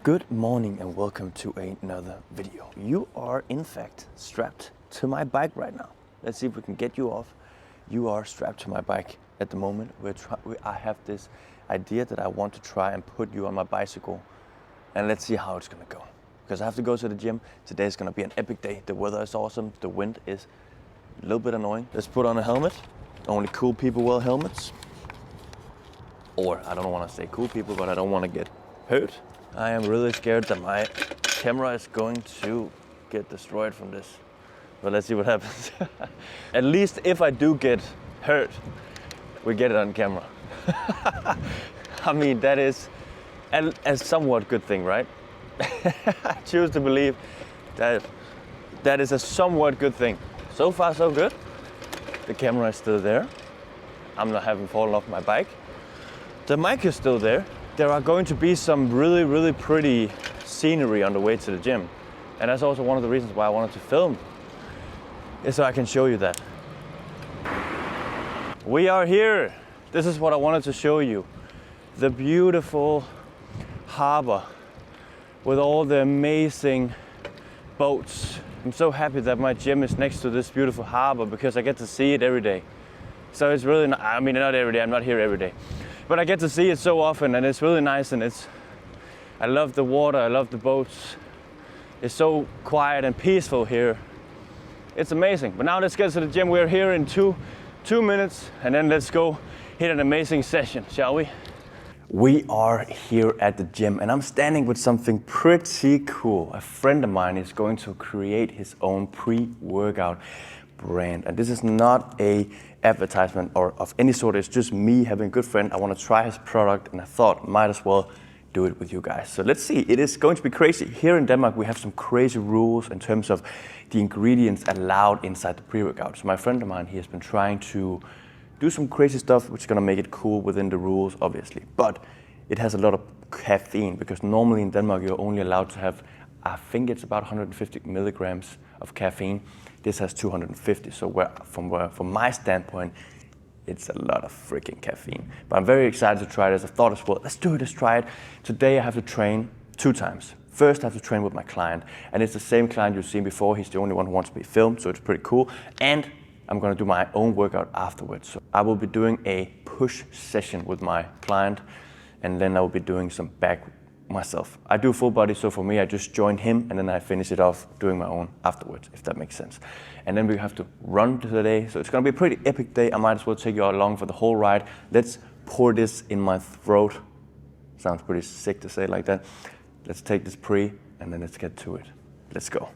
Good morning and welcome to another video. You are in fact strapped to my bike right now. Let's see if we can get you off. You are strapped to my bike at the moment. I have this idea that I want to try and put you on my bicycle, and let's see how it's gonna go. Because I have to go to the gym. Today's gonna be an epic day. The weather is awesome. The wind is a little bit annoying. Let's put on a helmet. Only cool people wear helmets. Or I don't want to say cool people, but I don't want to get hurt. I am really scared that my camera is going to get destroyed from this. But let's see what happens. At least if I do get hurt, we get it on camera. I mean, that is a somewhat good thing, right? I choose to believe that that is a somewhat good thing. So far, so good. The camera is still there. I'm not having fallen off my bike. The mic is still there. There are going to be some really pretty scenery on the way to the gym. And that's also one of the reasons why I wanted to film, is so I can show you that. We are here. This is what I wanted to show you. The beautiful harbor with all the amazing boats. I'm so happy that my gym is next to this beautiful harbor because I get to see it every day. So it's really, not every day, I'm not here every day. But I get to see it so often and it's really nice, and I love the water, I love the boats. It's so quiet and peaceful here. It's amazing. But now let's get to the gym. We're here in two minutes, and then let's go hit an amazing session, shall we? We are here at the gym and I'm standing with something pretty cool. A friend of mine is going to create his own pre-workout brand. And this is not a advertisement or of any sort. It's just me having a good friend. I want to try his product and I thought might as well do it with you guys. So let's see. It is going to be crazy. Here in Denmark we have some crazy rules in terms of the ingredients allowed inside the pre-workout. So my friend of mine, he has been trying to do some crazy stuff which is going to make it cool within the rules, obviously. But it has a lot of caffeine because normally in Denmark you're only allowed to have, I think it's about 150 milligrams of caffeine. This has 250, so from my standpoint, it's a lot of freaking caffeine. But I'm very excited to try this. I thought as well, let's do it, let's try it. Today I have to train 2 times. First I have to train with my client, and it's the same client you've seen before. He's the only one who wants to be filmed, so it's pretty cool. And I'm gonna do my own workout afterwards. So I will be doing a push session with my client, and then I will be doing some back myself. I do full body, so for me, I just join him and then I finish it off doing my own afterwards, if that makes sense. And then we have to run today, so it's gonna be a pretty epic day. I might as well take you along for the whole ride. Let's pour this in my throat. Sounds pretty sick to say it like that. Let's take this pre and then let's get to it. Let's go.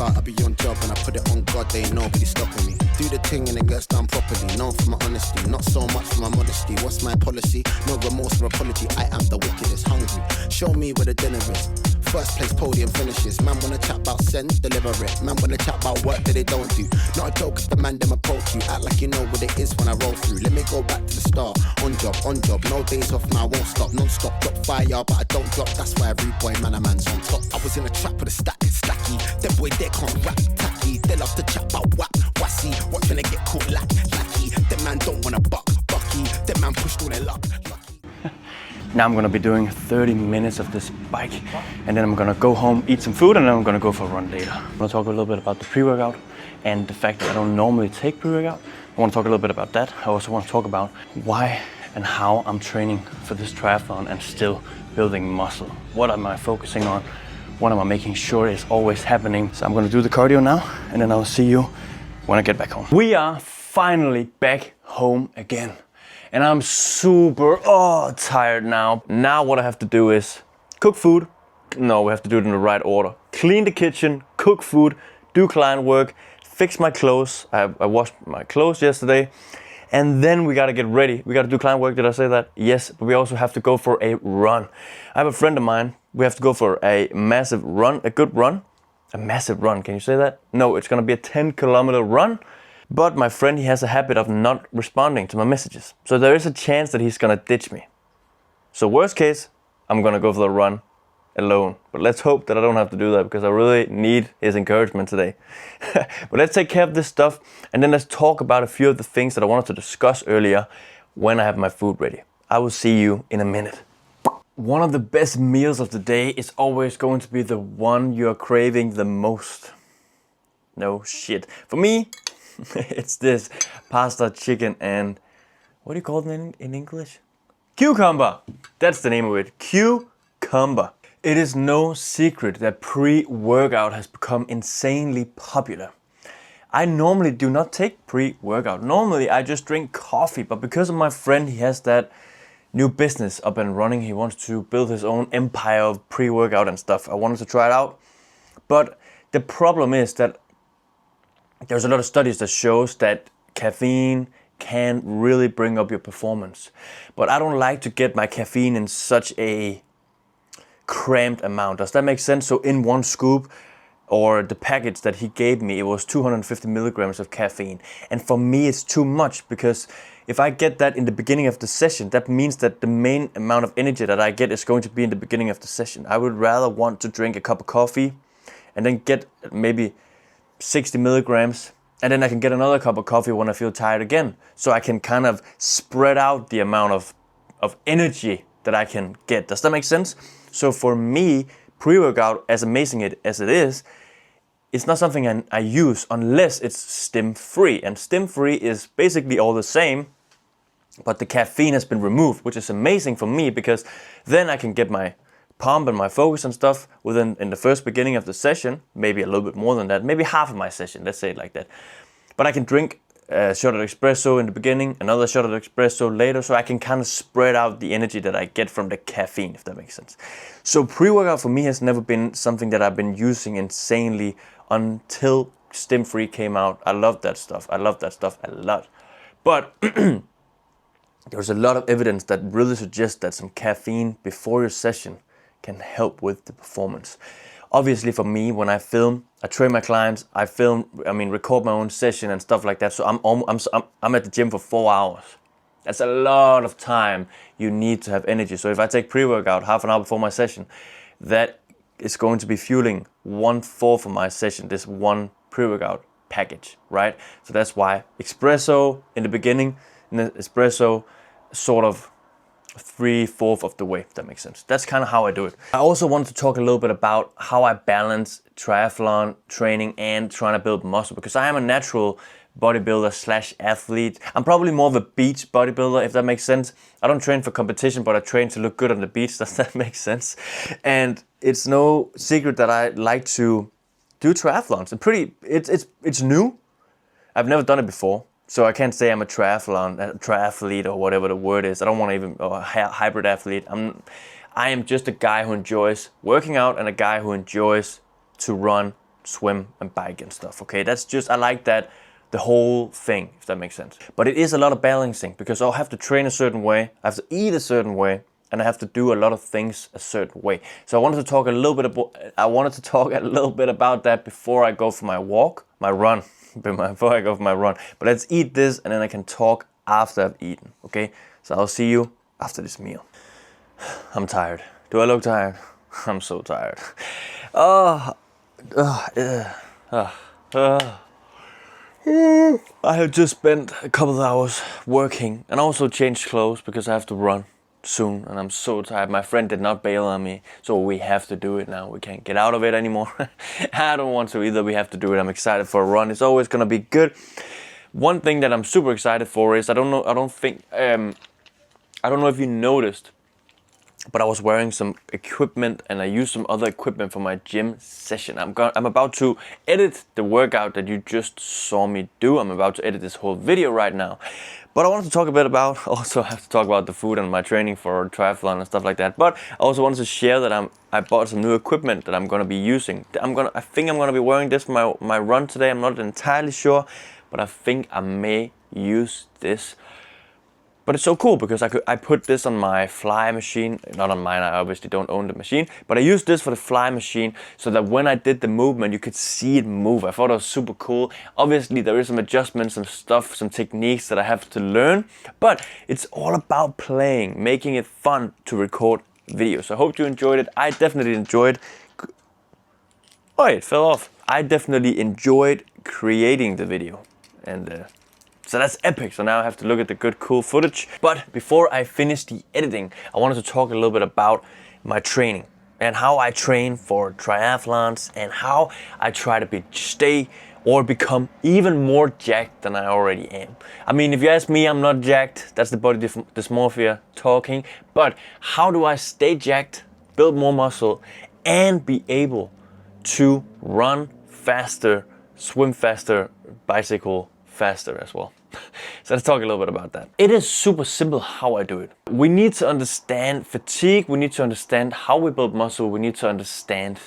I be on job and I put it on God, they ain't nobody stopping me. Do the thing and it gets done properly. Known for my honesty, not so much for my modesty. What's my policy? No remorse or apology. I am the wickedest, hungry. Show me where the dinner is. First place podium finishes. Man wanna chat about send, deliver it. Man wanna chat about work that they don't do. Not a joke if the man them approach you. Act like you know what it is when I roll through. Let me go back to the start. On job. No days off now, won't stop. Non-stop, drop fire, but I don't drop. That's why every boy, man, a man's on top. I was in a trap with a stacky. Them boy, they can't rap tacky. They love to chat about wassy. Watching they get caught lacky. Them man don't wanna bucky. Them man pushed all their luck. Now I'm gonna be doing 30 minutes of this bike, and then I'm gonna go home, eat some food, and then I'm gonna go for a run later. I'm gonna talk a little bit about the pre-workout and the fact that I don't normally take pre-workout. I wanna talk a little bit about that. I also wanna talk about why and how I'm training for this triathlon and still building muscle. What am I focusing on? What am I making sure is always happening? So I'm gonna do the cardio now, and then I'll see you when I get back home. We are finally back home again. And I'm super tired now. Now what I have to do is cook food. No, we have to do it in the right order. Clean the kitchen, cook food, do client work, fix my clothes. I washed my clothes yesterday. And then we gotta get ready. We gotta do client work, did I say that? Yes, but we also have to go for a run. I have a friend of mine. We have to go for a massive run, a good run. A massive run, can you say that? No, it's gonna be a 10-kilometer run. But my friend, he has a habit of not responding to my messages. So there is a chance that he's gonna ditch me. So worst case, I'm gonna go for the run alone. But let's hope that I don't have to do that, because I really need his encouragement today. But let's take care of this stuff, and then let's talk about a few of the things that I wanted to discuss earlier when I have my food ready. I will see you in a minute. One of the best meals of the day is always going to be the one you're craving the most. No shit. For me, it's this pasta, chicken, and what do you call it in English? Cucumber. That's the name of it. Cucumber. It is no secret that pre-workout has become insanely popular. I normally do not take pre-workout. Normally I just drink coffee, but because of my friend, he has that new business up and running. He wants to build his own empire of pre-workout and stuff. I wanted to try it out. But the problem is that there's a lot of studies that shows that caffeine can really bring up your performance. But I don't like to get my caffeine in such a cramped amount. Does that make sense? So in one scoop, or the package that he gave me, it was 250 milligrams of caffeine. And for me, it's too much, because if I get that in the beginning of the session, that means that the main amount of energy that I get is going to be in the beginning of the session. I would rather want to drink a cup of coffee and then get maybe 60 milligrams, and then I can get another cup of coffee when I feel tired again. So I can kind of spread out the amount of energy that I can get. Does that make sense? So for me, pre-workout, as amazing as it is, it's not something I use unless it's stim-free. And stim-free is basically all the same, but the caffeine has been removed, which is amazing for me, because then I can get my pump and my focus and stuff in the first beginning of the session, maybe a little bit more than that, maybe half of my session, let's say it like that. But I can drink a shot of espresso in the beginning, another shot of espresso later, so I can kind of spread out the energy that I get from the caffeine, if that makes sense. So pre-workout for me has never been something that I've been using insanely until stim-free came out. I love that stuff. I love that stuff a lot. But there's a lot of evidence that really suggests that some caffeine before your session can help with the performance. Obviously for me, when I film, I train my clients, record my own session and stuff like that. So I'm at the gym for 4 hours. That's a lot of time you need to have energy. So if I take pre-workout half an hour before my session, that is going to be fueling 1/4 of my session, this one pre-workout package, right? So that's why espresso in the beginning, and then espresso sort of 3/4 of the way, if that makes sense. That's kind of how I do it. I also wanted to talk a little bit about how I balance triathlon training and trying to build muscle, because I am a natural bodybuilder / athlete. I'm probably more of a beach bodybuilder, if that makes sense. I don't train for competition, but I train to look good on the beach. Does that make sense? And it's no secret that I like to do triathlons. It's new. I've never done it before. So I can't say I'm a triathlete or whatever the word is. I don't want to even, or a hybrid athlete. I am just a guy who enjoys working out and a guy who enjoys to run, swim, and bike and stuff. Okay, I like that, the whole thing, if that makes sense. But it is a lot of balancing, because I'll have to train a certain way, I have to eat a certain way, and I have to do a lot of things a certain way. So I wanted to talk a little bit about that before I go for my run. Before I go for my run. But let's eat this, and then I can talk after I've eaten, okay? So I'll see you after this meal. I'm tired. Do I look tired? I'm so tired. I have just spent a couple of hours working and also changed clothes because I have to run soon, and I'm so tired. My friend did not bail on me, so we have to do it now. We can't get out of it anymore. I don't want to either. We have to do it. I'm excited for a run. It's always gonna be good. One thing that I'm super excited for is I don't know if you noticed, but I was wearing some equipment and I used some other equipment for my gym session. I'm about to edit the workout that you just saw me do. I'm about to edit this whole video right now. But I wanted to talk a bit about, also I have to talk about the food and my training for triathlon and stuff like that. But I also wanted to share that I bought some new equipment that I'm gonna be using. I think I'm gonna be wearing this for my run today. I'm not entirely sure, but I think I may use this. But it's so cool because I put this on my fly machine, not on mine, I obviously don't own the machine, but I used this for the fly machine so that when I did the movement, you could see it move. I thought it was super cool. Obviously there is some adjustments, some stuff, some techniques that I have to learn, but it's all about playing, making it fun to record video. So I hope you enjoyed it. I definitely enjoyed. Oh, it fell off. I definitely enjoyed creating the video, and so that's epic. So now I have to look at the good, cool footage. But before I finish the editing, I wanted to talk a little bit about my training and how I train for triathlons and how I try to stay or become even more jacked than I already am. I mean, if you ask me, I'm not jacked. That's the body dysmorphia talking. But how do I stay jacked, build more muscle, and be able to run faster, swim faster, bicycle faster as well? So let's talk a little bit about that. It is super simple how I do it. We need to understand fatigue. We need to understand how we build muscle. We need to understand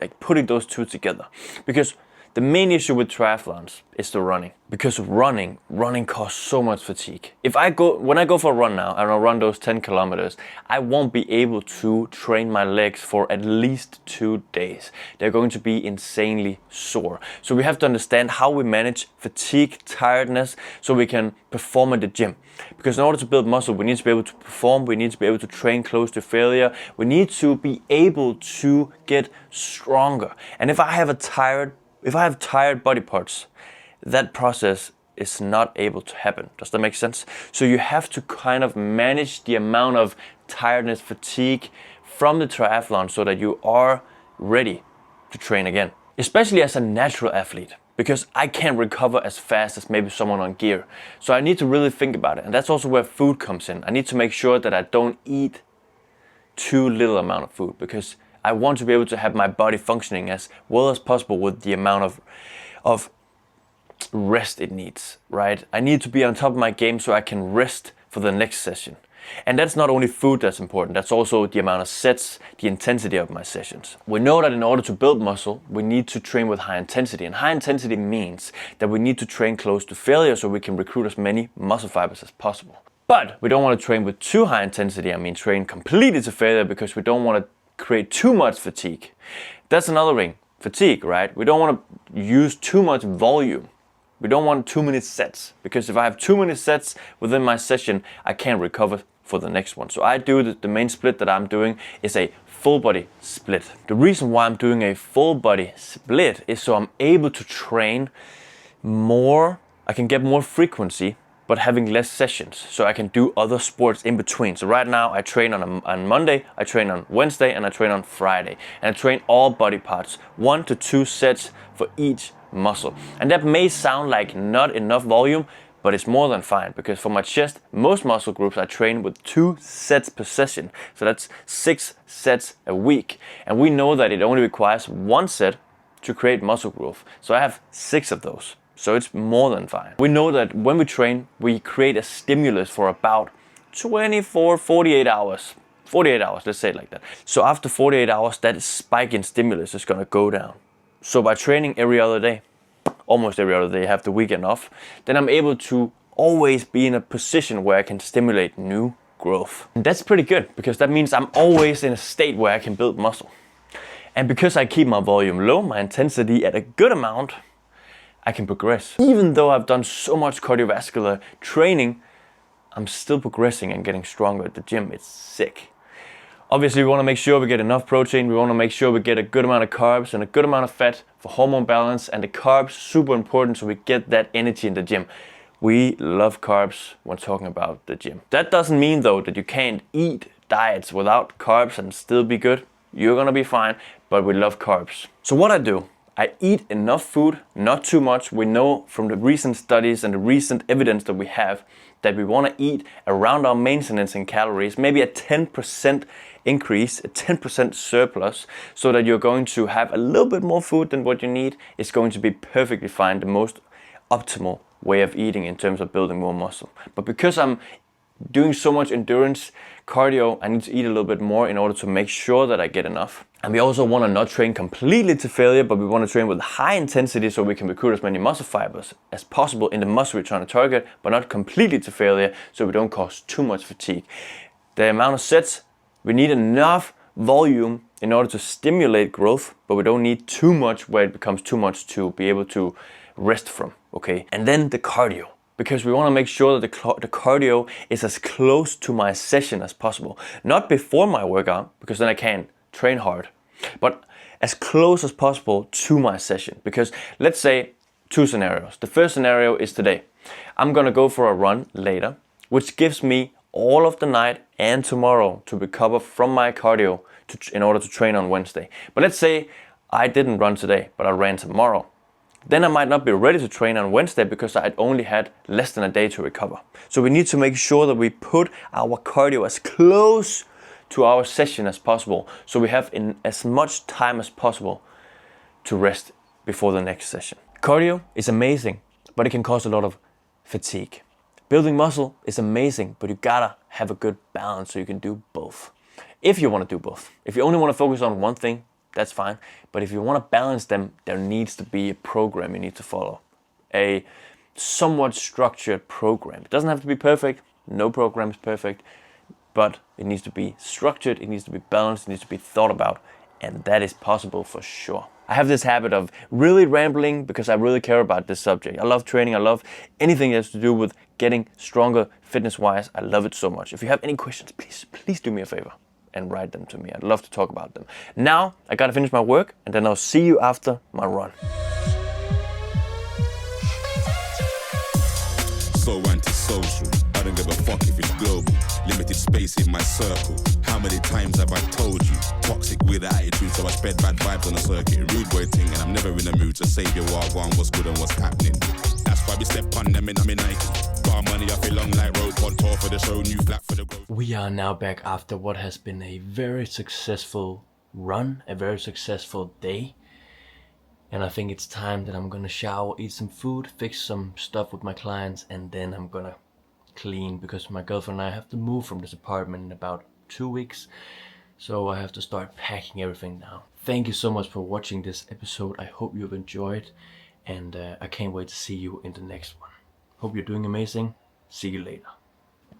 like putting those two together, because the main issue with triathlons is the running. Because running causes so much fatigue. When I go for a run now, and I'll run those 10 kilometers, I won't be able to train my legs for at least 2 days. They're going to be insanely sore. So we have to understand how we manage fatigue, tiredness, so we can perform at the gym. Because in order to build muscle, we need to be able to perform, we need to be able to train close to failure, we need to be able to get stronger. And if I have tired body parts, that process is not able to happen. Does that make sense? So you have to kind of manage the amount of tiredness, fatigue from the triathlon so that you are ready to train again. Especially as a natural athlete, because I can't recover as fast as maybe someone on gear. So I need to really think about it. And that's also where food comes in. I need to make sure that I don't eat too little amount of food, because I want to be able to have my body functioning as well as possible with the amount of rest it needs, right? I need to be on top of my game so I can rest for the next session. And that's not only food that's important, that's also the amount of sets, the intensity of my sessions. We know that in order to build muscle, we need to train with high intensity. And high intensity means that we need to train close to failure so we can recruit as many muscle fibers as possible. But we don't want to train with too high intensity. I mean, train completely to failure, because we don't want to create too much fatigue. That's another ring, fatigue, right? We don't want to use too much volume. We don't want too many sets, because if I have too many sets within my session, I can't recover for the next one. So I do the main split that I'm doing is a full body split. The reason why I'm doing a full body split is so I'm able to train more, I can get more frequency, but having less sessions, so I can do other sports in between. So right now I train on Monday, I train on Wednesday, and I train on Friday. And I train all body parts, 1 to 2 sets for each muscle. And that may sound like not enough volume, but it's more than fine, because for my chest, most muscle groups I train with 2 sets per session. So that's 6 sets a week. And we know that it only requires 1 set to create muscle growth. So I have 6 of those. So it's more than fine. We know that when we train, we create a stimulus for about 48 hours. 48 hours, let's say it like that. So after 48 hours, that spike in stimulus is gonna go down. So by training every other day, almost every other day, have the weekend off, then I'm able to always be in a position where I can stimulate new growth. And that's pretty good, because that means I'm always in a state where I can build muscle. And because I keep my volume low, my intensity at a good amount, I can progress. Even though I've done so much cardiovascular training, I'm still progressing and getting stronger at the gym. It's sick. Obviously, we want to make sure we get enough protein. We want to make sure we get a good amount of carbs and a good amount of fat for hormone balance. And the carbs, super important, so we get that energy in the gym. We love carbs when talking about the gym. That doesn't mean though that you can't eat diets without carbs and still be good. You're gonna be fine, but we love carbs. So what I do, I eat enough food, not too much. We know from the recent studies and the recent evidence that we have that we want to eat around our maintenance in calories, maybe a 10% increase, a 10% surplus, so that you're going to have a little bit more food than what you need. It's going to be perfectly fine, the most optimal way of eating in terms of building more muscle. But because I'm doing so much endurance cardio, I need to eat a little bit more in order to make sure that I get enough. And we also want to not train completely to failure, but we want to train with high intensity so we can recruit as many muscle fibers as possible in the muscle we're trying to target, but not completely to failure so we don't cause too much fatigue. The amount of sets, we need enough volume in order to stimulate growth, but we don't need too much where it becomes too much to be able to rest from, okay? And then the cardio. because we want to make sure that the cardio is as close to my session as possible. Not before my workout, because then I can't train hard, but as close as possible to my session. Because let's say 2 scenarios. The first scenario is today. I'm gonna go for a run later, which gives me all of the night and tomorrow to recover from my cardio in order to train on Wednesday. But let's say I didn't run today, but I ran tomorrow. Then I might not be ready to train on Wednesday because I'd only had less than a day to recover. So we need to make sure that we put our cardio as close to our session as possible, so we have in as much time as possible to rest before the next session. Cardio is amazing, but it can cause a lot of fatigue. Building muscle is amazing, but you gotta have a good balance so you can do both. If you want to do both. If you only want to focus on one thing, that's fine. But if you want to balance them, there needs to be a program you need to follow. A somewhat structured program. It doesn't have to be perfect. No program is perfect. But it needs to be structured, it needs to be balanced, it needs to be thought about. And that is possible for sure. I have this habit of really rambling because I really care about this subject. I love training, I love anything that has to do with getting stronger fitness-wise. I love it so much. If you have any questions, please do me a favor and write them to me. I'd love to talk about them. Now, I gotta finish my work and then I'll see you after my run. So antisocial, I don't give a fuck if it's global. Limited space in my circle. How many times have I told you? Toxic with attitude, so I spread bad vibes on the circuit. Rude boy thing, and I'm never in the mood to save your wagwan, what's good and what's happening. That's why we step on them in Nike. Got money, I feel long like road pod tour for the show, new flat for the growth. We are now back after what has been a very successful run, a very successful day. And I think it's time that I'm gonna shower, eat some food, fix some stuff with my clients, and then I'm gonna clean, because my girlfriend and I have to move from this apartment in about 2 weeks. So I have to start packing everything now. Thank you so much for watching this episode. I hope you've enjoyed, and I can't wait to see you in the next one. Hope you're doing amazing. See you later.